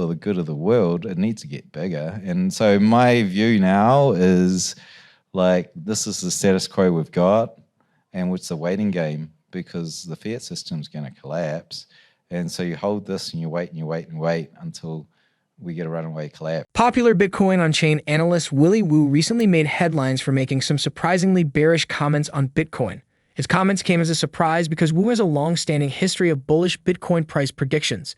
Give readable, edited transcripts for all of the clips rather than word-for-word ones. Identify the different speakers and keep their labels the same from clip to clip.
Speaker 1: the good of the world, it needs to get bigger. And so my view now is like, this is the status quo we've got, and it's a waiting game because the fiat system is going to collapse. And so you hold this and you wait and you wait and wait until we get a runaway collapse.
Speaker 2: Popular Bitcoin on-chain analyst Willy recently made headlines for making some surprisingly bearish comments on Bitcoin. His comments came as a surprise because Wu has a long-standing history of bullish Bitcoin price predictions.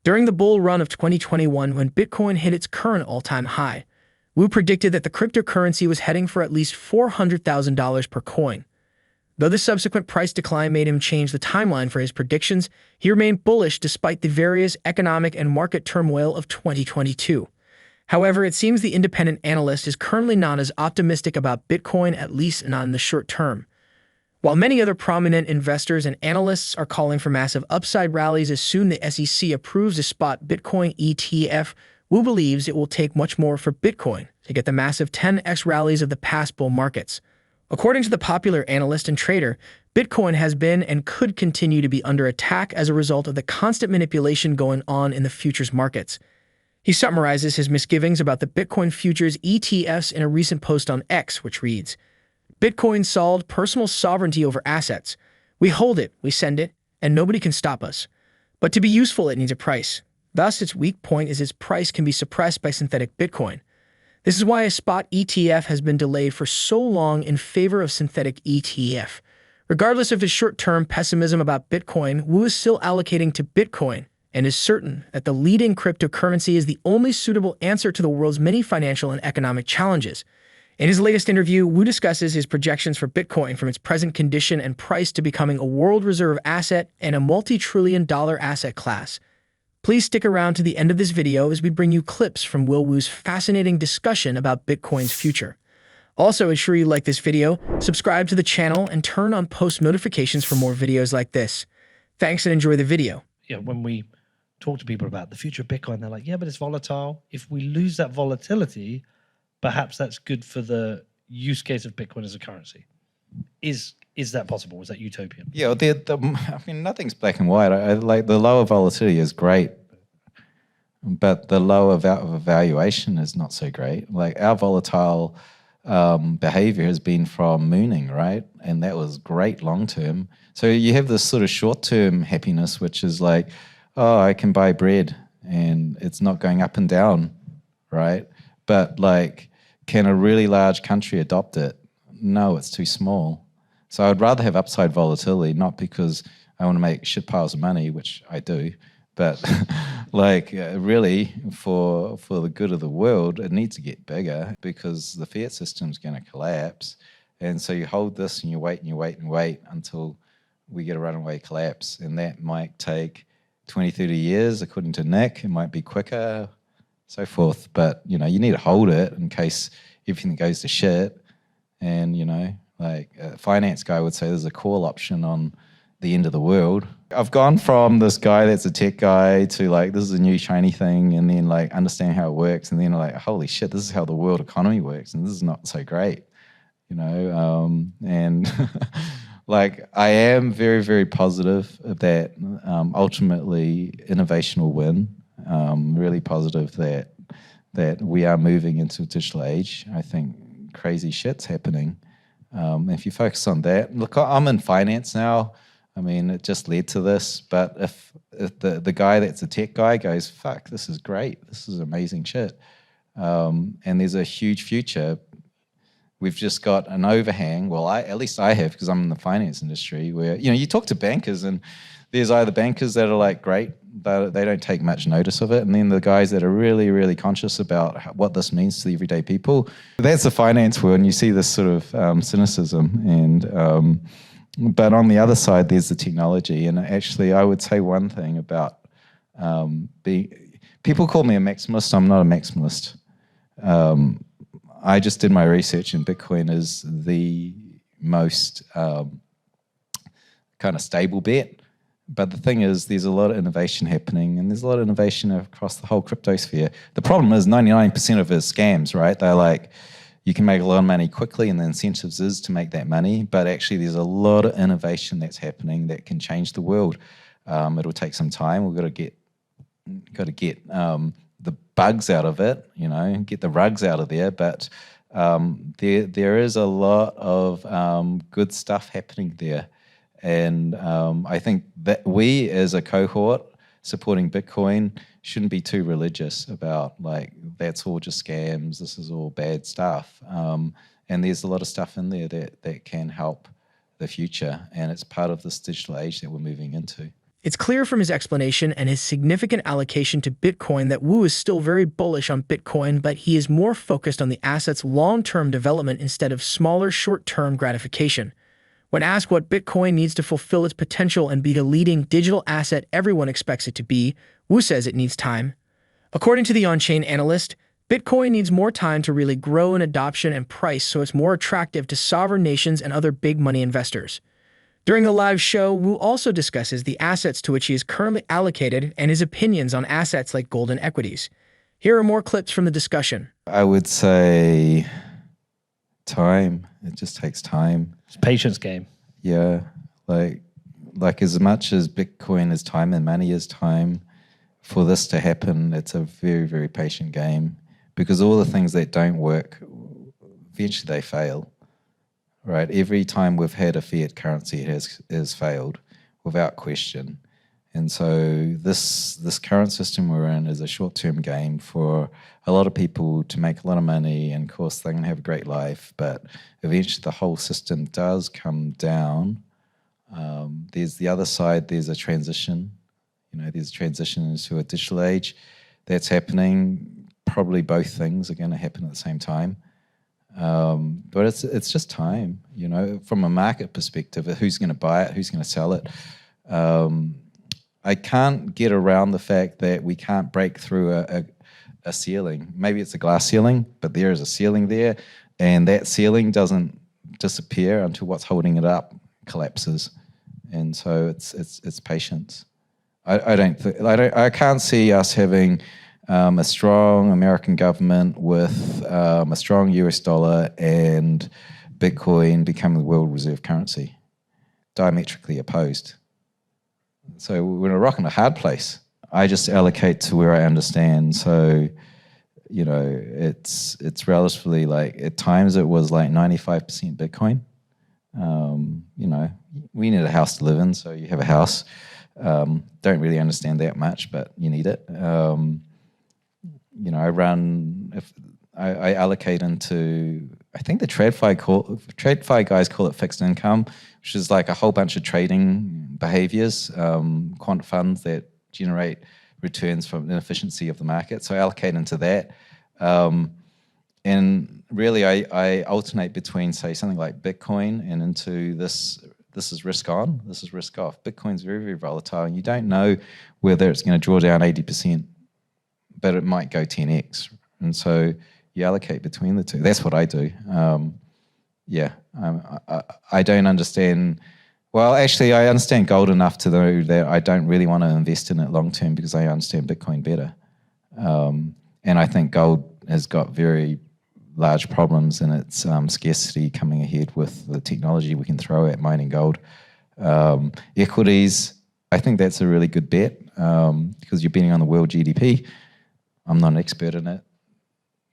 Speaker 2: During the bull run of 2021, when Bitcoin hit its current all-time high, Wu predicted that the cryptocurrency was heading for at least $400,000 per coin. Though the subsequent price decline made him change the timeline for his predictions, he remained bullish despite the various economic and market turmoil of 2022. However, it seems the independent analyst is currently not as optimistic about Bitcoin, at least not in the short term. While many other prominent investors and analysts are calling for massive upside rallies as soon as the SEC approves a spot Bitcoin ETF, Wu believes it will take much more for Bitcoin to get the massive 10x rallies of the past bull markets. According to the popular analyst and trader, Bitcoin has been and could continue to be under attack as a result of the constant manipulation going on in the futures markets. He summarizes his misgivings about the Bitcoin futures ETFs in a recent post on X, which reads, "Bitcoin solved personal sovereignty over assets. We hold it, we send it, and nobody can stop us. But to be useful, it needs a price. Thus, its weak point is its price can be suppressed by synthetic Bitcoin. This is why a spot ETF has been delayed for so long in favor of synthetic ETF. Regardless of his short-term pessimism about Bitcoin, Wu is still allocating to Bitcoin and is certain that the leading cryptocurrency is the only suitable answer to the world's many financial and economic challenges." In his latest interview, Wu discusses his projections for Bitcoin from its present condition and price to becoming a world reserve asset and a multi-trillion-dollar asset class. Please stick around to the end of this video as we bring you clips from Wu's fascinating discussion about Bitcoin's future. Also, ensure you like this video, subscribe to the channel, and turn on post notifications for more videos like this. Thanks and enjoy the video.
Speaker 3: Yeah, when we talk to people about the future of Bitcoin, they're like, yeah, but it's volatile. If we lose that volatility, perhaps that's good for the use case of Bitcoin as a currency. Is that possible? Is that utopian?
Speaker 1: Yeah, I mean, nothing's black and white. I like the lower volatility is great, but the lower valuation is not so great. Like our volatile behavior has been from mooning, right? And that was great long term. So you have this sort of short term happiness, which is like, oh, I can buy bread and it's not going up and down, right? But like, can a really large country adopt it? No, it's too small. So I'd rather have upside volatility, not because I want to make shit piles of money, which I do, but like really for the good of the world, it needs to get bigger because the fiat system is going to collapse. And so you hold this and you wait and you wait and wait until we get a runaway collapse. And that might take 20, 30 years, according to Nick. It might be quicker, so forth. But, you know, you need to hold it in case everything goes to shit. And, you know, like a finance guy would say there's a call option on the end of the world. I've gone from this guy that's a tech guy to like, this is a new shiny thing, and then like understanding how it works, and then like, holy shit, this is how the world economy works, and this is not so great, you know? And like, I am very, very positive that ultimately innovation will win. Really positive that we are moving into a digital age. I think crazy shit's happening. If you focus on that, look, I'm in finance now. I mean, it just led to this. But if the guy that's a tech guy goes, fuck, this is great. This is amazing shit. And there's a huge future. We've just got an overhang. Well, at least I have, because I'm in the finance industry, where, you know, you talk to bankers and there's either bankers that are like, great, they don't take much notice of it. And then the guys that are really, really conscious about what this means to the everyday people. That's the finance world, and you see this sort of cynicism. And but on the other side, there's the technology. And actually, I would say one thing about people call me a maximalist. I'm not a maximalist. I just did my research, and Bitcoin is the most kind of stable bet. But the thing is, there's a lot of innovation happening, and there's a lot of innovation across the whole crypto sphere. The problem is 99% of it is scams, right? They're like, you can make a lot of money quickly, and the incentives is to make that money. But actually, there's a lot of innovation that's happening that can change the world. It'll take some time. We've got to get the bugs out of it, get the rugs out of there. But there is a lot of good stuff happening there. And I think that we as a cohort supporting Bitcoin shouldn't be too religious about like, that's all just scams, this is all bad stuff. And there's a lot of stuff in there that can help the future. And it's part of this digital age that we're moving into.
Speaker 2: It's clear from his explanation and his significant allocation to Bitcoin that Wu is still very bullish on Bitcoin, but he is more focused on the asset's long-term development instead of smaller short-term gratification. When asked what Bitcoin needs to fulfill its potential and be the leading digital asset everyone expects it to be, Wu says it needs time. According to the on-chain analyst, Bitcoin needs more time to really grow in adoption and price so it's more attractive to sovereign nations and other big money investors. During the live show, Wu also discusses the assets to which he is currently allocated and his opinions on assets like gold and equities. Here are more clips from the discussion.
Speaker 1: I would say time. It just takes time.
Speaker 3: It's a patience game.
Speaker 1: Yeah. Like as much as Bitcoin is time and money is time, for this to happen, it's a very, very patient game because all the things that don't work, eventually they fail. Right, every time we've had a fiat currency, it has failed without question, and so this current system we're in is a short-term game for a lot of people to make a lot of money, and of course they're going to have a great life. But eventually, the whole system does come down. There's the other side. There's a transition. There's a transition into a digital age that's happening. Probably both things are going to happen at the same time. But it's just time, from a market perspective, who's going to buy it, who's going to sell it. I can't get around the fact that we can't break through a ceiling. Maybe it's a glass ceiling, but there is a ceiling there, and that ceiling doesn't disappear until what's holding it up collapses. And so it's patience. I can't see us having a strong American government with a strong US dollar and Bitcoin becoming the world reserve currency. Diametrically opposed. So we're in a rock and a hard place. I just allocate to where I understand. So, it's relatively like, at times it was like 95% Bitcoin. We need a house to live in, so you have a house. Don't really understand that much, but you need it. I allocate into, I think the TradFi guys call it fixed income, which is like a whole bunch of trading behaviors, quant funds that generate returns from inefficiency of the market. So I allocate into that. And really I alternate between, say, something like Bitcoin and into this is risk on, this is risk off. Bitcoin's very, very volatile, and you don't know whether it's going to draw down 80%. But it might go 10x. And so you allocate between the two. That's what I do. I don't understand. Well, actually, I understand gold enough to know that I don't really want to invest in it long term because I understand Bitcoin better. And I think gold has got very large problems in its scarcity coming ahead with the technology we can throw at mining gold. Equities, I think that's a really good bet because you're betting on the world GDP. I'm not an expert in it,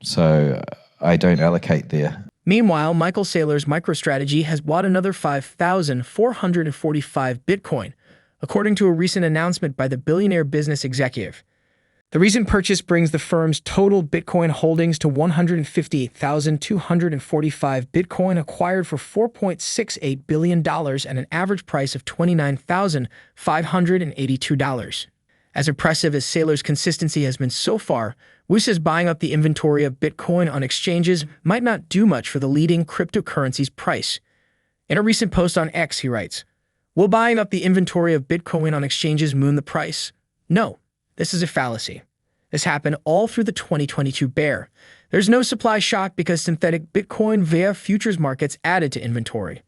Speaker 1: so I don't allocate there.
Speaker 2: Meanwhile, Michael Saylor's MicroStrategy has bought another 5,445 Bitcoin, according to a recent announcement by the billionaire business executive. The recent purchase brings the firm's total Bitcoin holdings to 158,245 Bitcoin acquired for $4.68 billion at an average price of $29,582. As impressive as Saylor's consistency has been so far, Wu says buying up the inventory of Bitcoin on exchanges might not do much for the leading cryptocurrency's price. In a recent post on X, he writes, "Will buying up the inventory of Bitcoin on exchanges moon the price? No, this is a fallacy. This happened all through the 2022 bear. There's no supply shock because synthetic Bitcoin via futures markets added to inventory.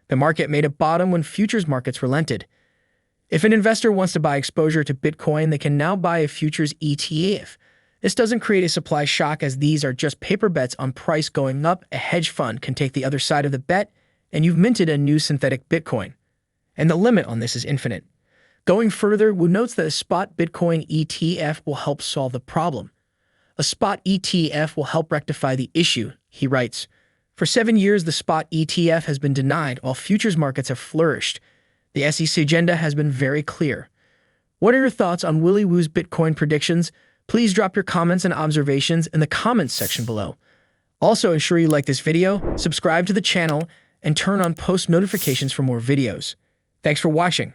Speaker 2: The market made a bottom when futures markets relented. If an investor wants to buy exposure to Bitcoin, they can now buy a futures ETF. This doesn't create a supply shock as these are just paper bets on price going up. A hedge fund can take the other side of the bet, and you've minted a new synthetic Bitcoin. And the limit on this is infinite." Going further, Wu notes that a spot Bitcoin ETF will help solve the problem. A spot ETF will help rectify the issue, he writes. For 7 years, the spot ETF has been denied while futures markets have flourished. The SEC agenda has been very clear. What are your thoughts on Willy Woo's Bitcoin predictions? Please drop your comments and observations in the comments section below. Also, ensure you like this video, subscribe to the channel, and turn on post notifications for more videos. Thanks for watching.